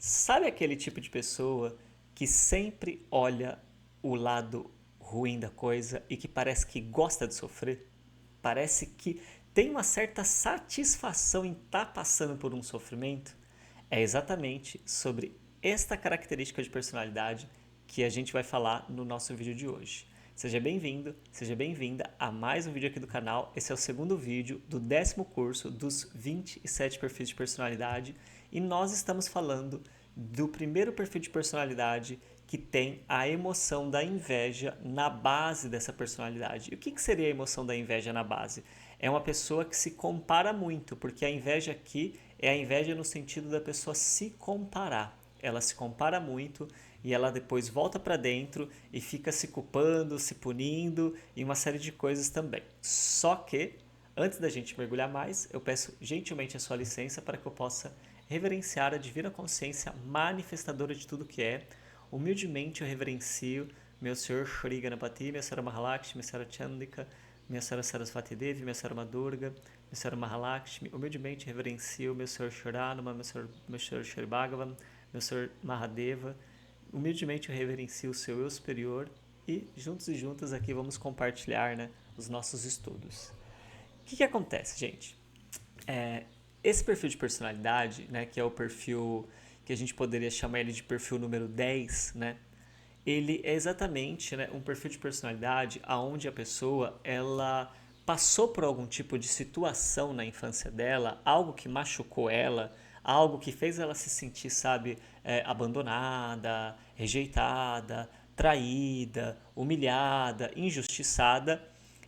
Sabe aquele tipo de pessoa que sempre olha o lado ruim da coisa e que parece que gosta de sofrer? Parece que tem uma certa satisfação em estar passando por um sofrimento? É exatamente sobre esta característica de personalidade que a gente vai falar no nosso vídeo de hoje. Seja bem-vindo, seja bem-vinda a mais um vídeo aqui do canal. Esse é o segundo vídeo do 10º curso dos 27 perfis de personalidade e nós estamos falando do primeiro perfil de personalidade que tem a emoção da inveja na base dessa personalidade. E o que seria a emoção da inveja na base? É uma pessoa que se compara muito, porque a inveja aqui é a inveja no sentido da pessoa se comparar. Ela se compara muito e ela depois volta para dentro e fica se culpando, se punindo e uma série de coisas também. Só que, antes da gente mergulhar mais, eu peço gentilmente a sua licença para que eu possa reverenciar a divina consciência manifestadora de tudo que é. Humildemente eu reverencio meu Senhor Shri Ganapati, minha Senhora Mahalakshmi, minha Senhora Chandika, minha Senhora Sarasvati Devi, minha Senhora Madurga, minha Senhora Mahalakshmi. Humildemente reverencio meu Senhor Shiranuma, meu Senhor Shri Bhagavan, meu Senhor Mahadeva. Humildemente eu reverencio o seu eu superior e juntos e juntas aqui vamos compartilhar, né, os nossos estudos. O que acontece, gente? Esse perfil de personalidade, né, que é o perfil que a gente poderia chamar ele de perfil número 10, né, ele é exatamente, né, um perfil de personalidade onde a pessoa ela passou por algum tipo de situação na infância dela, algo que machucou ela, algo que fez ela se sentir, sabe, abandonada, rejeitada, traída, humilhada, injustiçada.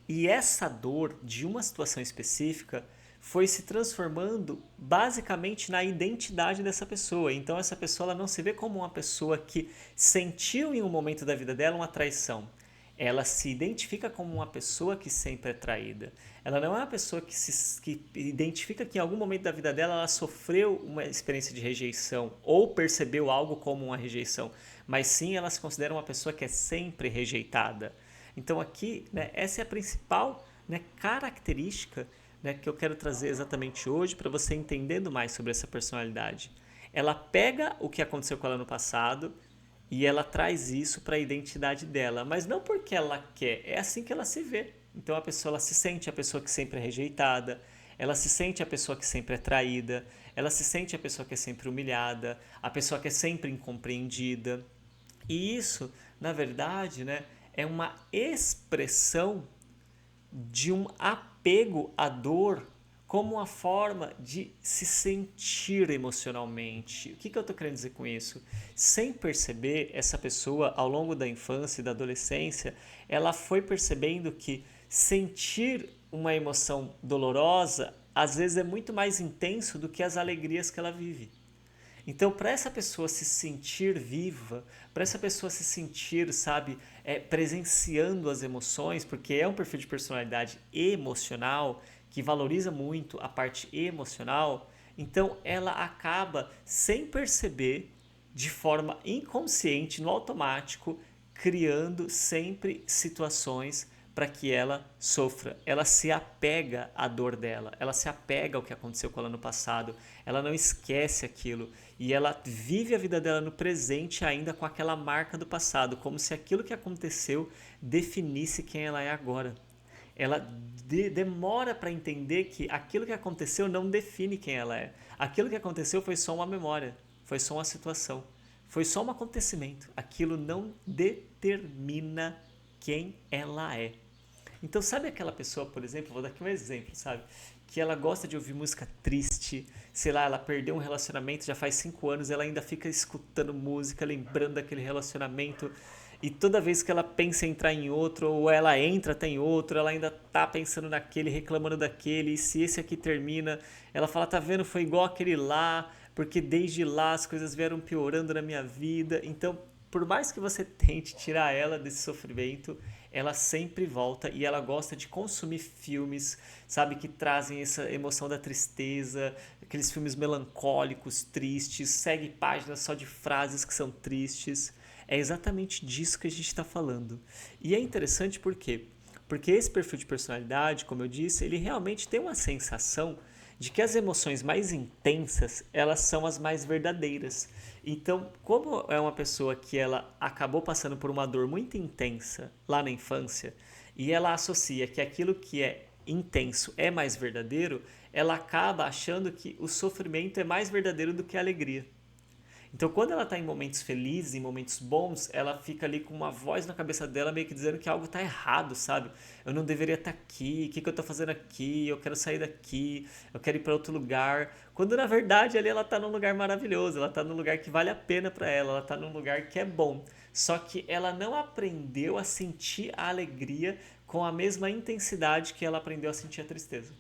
E essa dor de uma situação específica foi se transformando basicamente na identidade dessa pessoa. Então essa pessoa ela não se vê como uma pessoa que sentiu em um momento da vida dela uma traição. Ela se identifica como uma pessoa que sempre é traída. Ela não é uma pessoa que identifica que em algum momento da vida dela ela sofreu uma experiência de rejeição ou percebeu algo como uma rejeição, mas sim ela se considera uma pessoa que é sempre rejeitada. Então aqui, né, essa é a principal, né, característica, né, que eu quero trazer exatamente hoje para você entendendo mais sobre essa personalidade. Ela pega o que aconteceu com ela no passado e ela traz isso para a identidade dela, mas não porque ela quer, é assim que ela se vê. Então a pessoa ela se sente a pessoa que sempre é rejeitada, ela se sente a pessoa que sempre é traída, ela se sente a pessoa que é sempre humilhada, a pessoa que é sempre incompreendida. E isso, na verdade, né, é uma expressão de um apego à dor como uma forma de se sentir emocionalmente. O que eu estou querendo dizer com isso? Sem perceber, essa pessoa, ao longo da infância e da adolescência, ela foi percebendo que sentir uma emoção dolorosa às vezes é muito mais intenso do que as alegrias que ela vive. Então, para essa pessoa se sentir viva, para essa pessoa se sentir, sabe, presenciando as emoções, porque é um perfil de personalidade emocional que valoriza muito a parte emocional, então ela acaba, sem perceber, de forma inconsciente, no automático, criando sempre situações para que ela sofra. Ela se apega à dor dela, ela se apega ao que aconteceu com ela no passado, ela não esquece aquilo e ela vive a vida dela no presente ainda com aquela marca do passado, como se aquilo que aconteceu definisse quem ela é agora. Ela demora para entender que aquilo que aconteceu não define quem ela é. Aquilo que aconteceu foi só uma memória, foi só uma situação, foi só um acontecimento. Aquilo não determina quem ela é. Então, sabe aquela pessoa, por exemplo, vou dar aqui um exemplo, sabe? Que ela gosta de ouvir música triste, sei lá, ela perdeu um relacionamento já faz 5 anos, ela ainda fica escutando música, lembrando daquele relacionamento, e toda vez que ela pensa em entrar em outro, ou ela entra até em outro, ela ainda tá pensando naquele, reclamando daquele, e se esse aqui termina, ela fala, tá vendo, foi igual aquele lá, porque desde lá as coisas vieram piorando na minha vida. Então, por mais que você tente tirar ela desse sofrimento, ela sempre volta e ela gosta de consumir filmes, sabe, que trazem essa emoção da tristeza, aqueles filmes melancólicos, tristes, segue páginas só de frases que são tristes. É exatamente disso que a gente está falando. E é interessante por quê? Porque esse perfil de personalidade, como eu disse, ele realmente tem uma sensação de que as emoções mais intensas, elas são as mais verdadeiras. Então, como é uma pessoa que ela acabou passando por uma dor muito intensa lá na infância, e ela associa que aquilo que é intenso é mais verdadeiro, ela acaba achando que o sofrimento é mais verdadeiro do que a alegria. Então, quando ela está em momentos felizes, em momentos bons, ela fica ali com uma voz na cabeça dela meio que dizendo que algo está errado, sabe? Eu não deveria estar aqui, o que eu estou fazendo aqui? Eu quero sair daqui, eu quero ir para outro lugar. Quando na verdade ali ela está num lugar maravilhoso, ela está num lugar que vale a pena para ela está num lugar que é bom. Só que ela não aprendeu a sentir a alegria com a mesma intensidade que ela aprendeu a sentir a tristeza.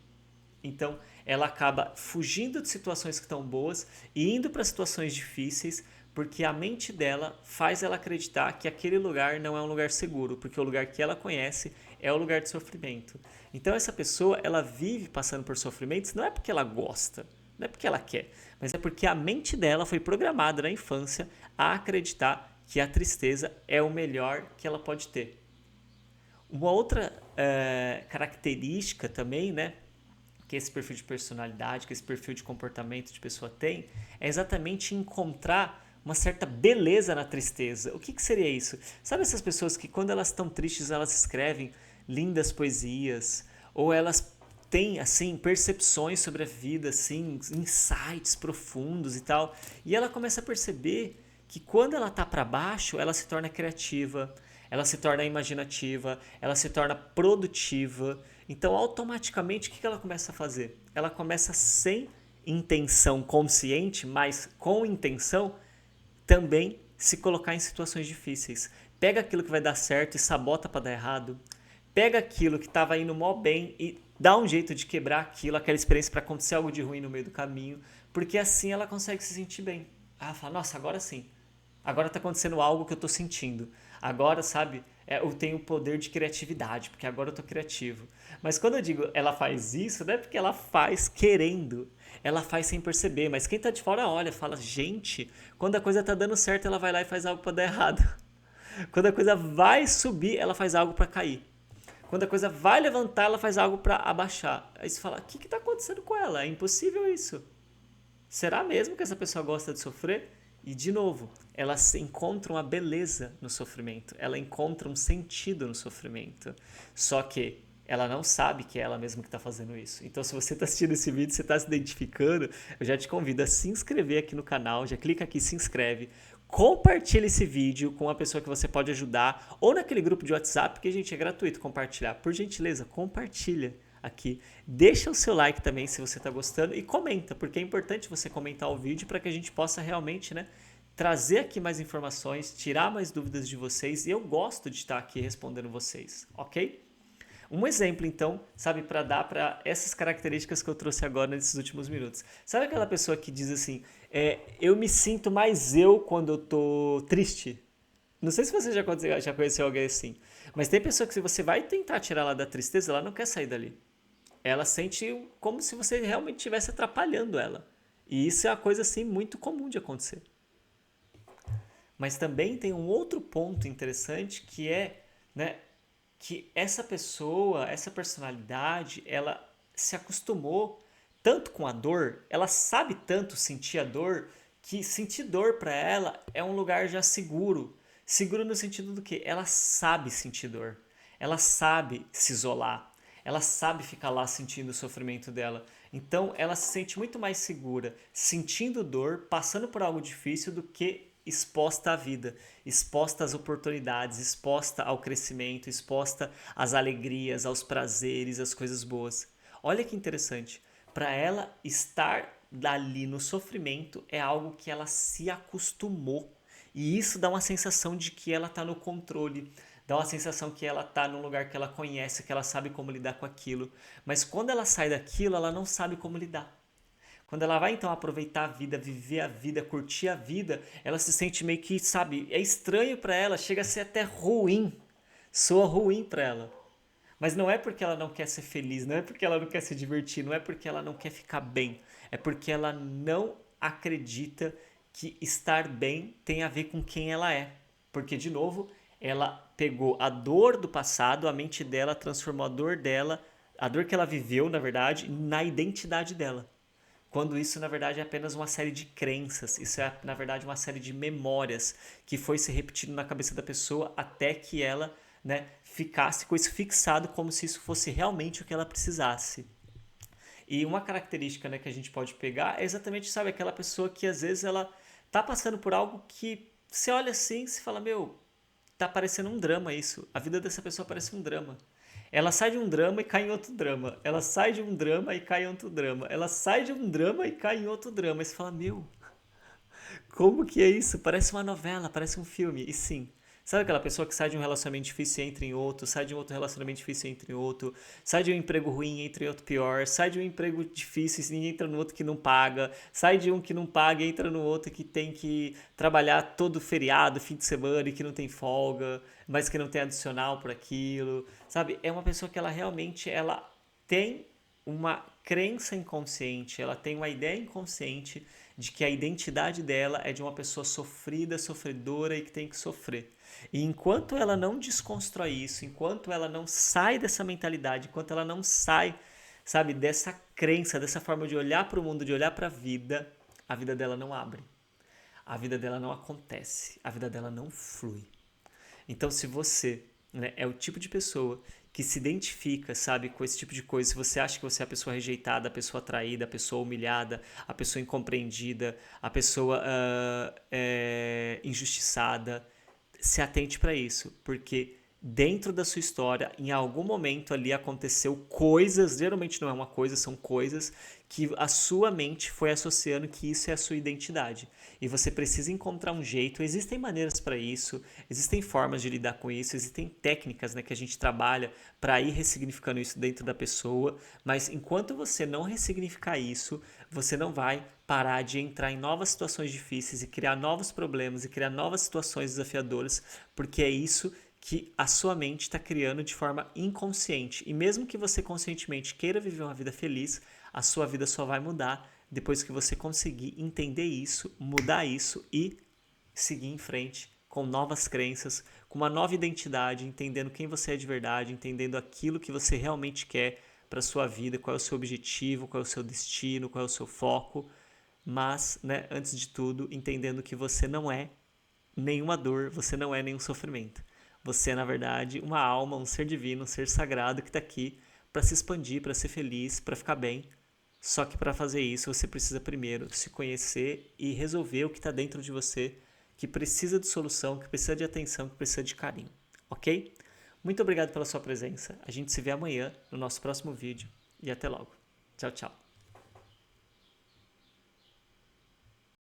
Então, ela acaba fugindo de situações que estão boas e indo para situações difíceis, porque a mente dela faz ela acreditar que aquele lugar não é um lugar seguro, porque o lugar que ela conhece é o lugar de sofrimento. Então, essa pessoa, ela vive passando por sofrimentos não é porque ela gosta, não é porque ela quer, mas é porque a mente dela foi programada na infância a acreditar que a tristeza é o melhor que ela pode ter. Uma outra característica também, né, que esse perfil de personalidade, que esse perfil de comportamento de pessoa tem, é exatamente encontrar uma certa beleza na tristeza. O que, que seria isso? Sabe essas pessoas que quando elas estão tristes, elas escrevem lindas poesias, ou elas têm, assim, percepções sobre a vida, assim, insights profundos e tal, e ela começa a perceber que quando ela tá para baixo, ela se torna criativa, ela se torna imaginativa, ela se torna produtiva. Então, automaticamente, o que ela começa a fazer? Ela começa sem intenção consciente, mas com intenção, também se colocar em situações difíceis. Pega aquilo que vai dar certo e sabota para dar errado. Pega aquilo que estava indo mó bem e dá um jeito de quebrar aquilo, aquela experiência para acontecer algo de ruim no meio do caminho, porque assim ela consegue se sentir bem. Ela fala, nossa, agora sim. Agora está acontecendo algo que eu estou sentindo. Agora, sabe, eu tenho o poder de criatividade, porque agora eu estou criativo. Mas quando eu digo ela faz isso, não é porque ela faz querendo. Ela faz sem perceber. Mas quem está de fora olha, fala, gente, quando a coisa está dando certo, ela vai lá e faz algo para dar errado. Quando a coisa vai subir, ela faz algo para cair. Quando a coisa vai levantar, ela faz algo para abaixar. Aí você fala, o que está acontecendo com ela? É impossível isso. Será mesmo que essa pessoa gosta de sofrer? E, de novo, ela encontra uma beleza no sofrimento, ela encontra um sentido no sofrimento. Só que ela não sabe que é ela mesma que está fazendo isso. Então, se você está assistindo esse vídeo e você está se identificando, eu já te convido a se inscrever aqui no canal, já clica aqui, se inscreve, compartilha esse vídeo com uma pessoa que você pode ajudar, ou naquele grupo de WhatsApp, que, gente, é gratuito compartilhar. Por gentileza, compartilha aqui. Deixa o seu like também se você está gostando e comenta, porque é importante você comentar o vídeo para que a gente possa realmente, né, trazer aqui mais informações, tirar mais dúvidas de vocês e eu gosto de estar aqui respondendo vocês, ok? Um exemplo, então, sabe, para dar para essas características que eu trouxe agora nesses últimos minutos. Sabe aquela pessoa que diz assim, eu me sinto mais eu quando eu tô triste? Não sei se você já conheceu alguém assim, mas tem pessoa que se você vai tentar tirar ela da tristeza, ela não quer sair dali. Ela sente como se você realmente estivesse atrapalhando ela. E isso é uma coisa assim muito comum de acontecer. Mas também tem um outro ponto interessante que é, né, que essa pessoa, essa personalidade, ela se acostumou tanto com a dor, ela sabe tanto sentir a dor, que sentir dor para ela é um lugar já seguro. Seguro no sentido do que ela sabe sentir dor, ela sabe se isolar, ela sabe ficar lá sentindo o sofrimento dela. Então ela se sente muito mais segura sentindo dor, passando por algo difícil do que exposta à vida, exposta às oportunidades, exposta ao crescimento, exposta às alegrias, aos prazeres, às coisas boas. Olha que interessante. Para ela estar ali no sofrimento é algo que ela se acostumou. E isso dá uma sensação de que ela está no controle, dá uma sensação que ela está num lugar que ela conhece, que ela sabe como lidar com aquilo. Mas quando ela sai daquilo, ela não sabe como lidar. Quando ela vai então aproveitar a vida, viver a vida, curtir a vida, ela se sente meio que, sabe, é estranho para ela, chega a ser até ruim. Soa ruim para ela. Mas não é porque ela não quer ser feliz, não é porque ela não quer se divertir, não é porque ela não quer ficar bem. É porque ela não acredita que estar bem tem a ver com quem ela é. Porque, de novo, ela pegou a dor do passado, a mente dela transformou a dor dela, a dor que ela viveu, na verdade, na identidade dela. Quando isso, na verdade, é apenas uma série de crenças, isso é, na verdade, uma série de memórias que foi se repetindo na cabeça da pessoa até que ela, né, ficasse com isso fixado como se isso fosse realmente o que ela precisasse. E uma característica, né, que a gente pode pegar é exatamente, sabe, aquela pessoa que às vezes ela tá passando por algo que você olha assim e se fala, meu, tá parecendo um drama isso. A vida dessa pessoa parece um drama. Ela sai de um drama e cai em outro drama. Ela sai de um drama e cai em outro drama. Ela sai de um drama e cai em outro drama. E você fala, meu, como que é isso? Parece uma novela, parece um filme. E sim, sabe aquela pessoa que sai de um relacionamento difícil e entra em outro, sai de um outro relacionamento difícil e entra em outro, sai de um emprego ruim e entra em outro pior, sai de um emprego difícil e entra no outro que não paga, sai de um que não paga e entra no outro que tem que trabalhar todo feriado, fim de semana e que não tem folga, mas que não tem adicional por aquilo, sabe? É uma pessoa que ela realmente ela tem uma crença inconsciente, ela tem uma ideia inconsciente de que a identidade dela é de uma pessoa sofrida, sofredora e que tem que sofrer. E enquanto ela não desconstrói isso, enquanto ela não sai dessa mentalidade, enquanto ela não sai, sabe, dessa crença, dessa forma de olhar para o mundo, de olhar para a vida dela não abre. A vida dela não acontece, a vida dela não flui. Então, se você, né, é o tipo de pessoa que se identifica, sabe, com esse tipo de coisa, se você acha que você é a pessoa rejeitada, a pessoa traída, a pessoa humilhada, a pessoa incompreendida, a pessoa injustiçada, se atente para isso, porque dentro da sua história, em algum momento ali aconteceu coisas, geralmente não é uma coisa, são coisas que a sua mente foi associando que isso é a sua identidade. E você precisa encontrar um jeito, existem maneiras para isso, existem formas de lidar com isso, existem técnicas, né, que a gente trabalha para ir ressignificando isso dentro da pessoa, mas enquanto você não ressignificar isso, você não vai parar de entrar em novas situações difíceis e criar novos problemas e criar novas situações desafiadoras, porque é isso que a sua mente está criando de forma inconsciente. E mesmo que você conscientemente queira viver uma vida feliz, a sua vida só vai mudar depois que você conseguir entender isso, mudar isso e seguir em frente com novas crenças, com uma nova identidade, entendendo quem você é de verdade, entendendo aquilo que você realmente quer para sua vida, qual é o seu objetivo, qual é o seu destino, qual é o seu foco, mas, né, antes de tudo, entendendo que você não é nenhuma dor, você não é nenhum sofrimento. Você é, na verdade, uma alma, um ser divino, um ser sagrado que está aqui para se expandir, para ser feliz, para ficar bem. Só que para fazer isso, você precisa primeiro se conhecer e resolver o que está dentro de você, que precisa de solução, que precisa de atenção, que precisa de carinho. Ok? Muito obrigado pela sua presença. A gente se vê amanhã no nosso próximo vídeo e até logo. Tchau, tchau.